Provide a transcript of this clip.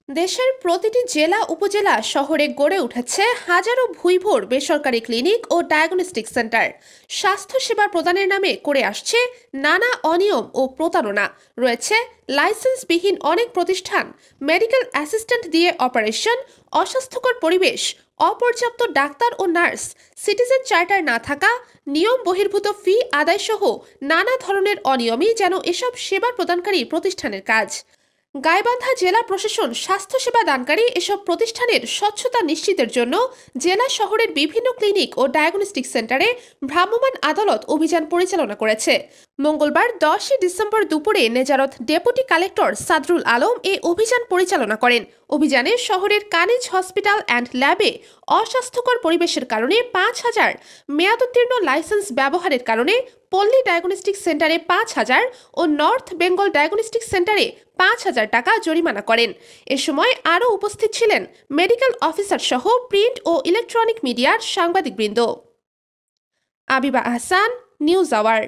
দেশের প্রতিটি জেলা উপজেলা শহরে গড়ে উঠেছে হাজারো ভুইভোর বেসরকারি ক্লিনিক ও ডায়াগনস্টিক সেন্টার। স্বাস্থ্যসেবা প্রদানের নামে করে আসছে নানা অনিয়ম ও প্রতারণা। রয়েছে লাইসেন্সবিহীন অনেক প্রতিষ্ঠান, মেডিকেল অ্যাসিস্ট্যান্ট দিয়ে অপারেশন, অস্বাস্থ্যকর পরিবেশ, অপর্যাপ্ত ডাক্তার ও নার্স, সিটিজেন চার্টার না থাকা, নিয়ম বহির্ভূত ফি আদায় সহ নানা ধরনের অনিয়মই যেন এসব সেবা প্রদানকারী প্রতিষ্ঠানের কাজ। গাইবান্ধা জেলা প্রশাসন স্বাস্থ্যসেবা দানকারী এসব প্রতিষ্ঠানের স্বচ্ছতা নিশ্চিতের জন্য জেলা শহরের বিভিন্ন ক্লিনিক ও ডায়াগনস্টিক সেন্টারে ভ্রাম্যমাণ আদালত অভিযান পরিচালনা করেছে। মঙ্গলবার 10 ডিসেম্বর দুপুরে নেজারত ডেপুটি কালেক্টর সাদরুল আলম এই অভিযান পরিচালনা করেন। অভিযানে শহরের কানিজ হসপিটাল অ্যান্ড ল্যাবে অস্বাস্থ্যকর পরিবেশের কারণে 5,000, মেয়াদোত্তীর্ণ লাইসেন্স ব্যবহারের কারণে পল্লী ডায়াগনস্টিক সেন্টারে 5,000 ও নর্থ বেঙ্গল ডায়াগনস্টিক সেন্টারে 5,000 টাকা জরিমানা করেন। এ সময় আরও উপস্থিত ছিলেন মেডিকেল অফিসার সহ প্রিন্ট ও ইলেকট্রনিক মিডিয়ার সাংবাদিকবৃন্দ। আবিবা আহসান, নিউজ আওয়ার।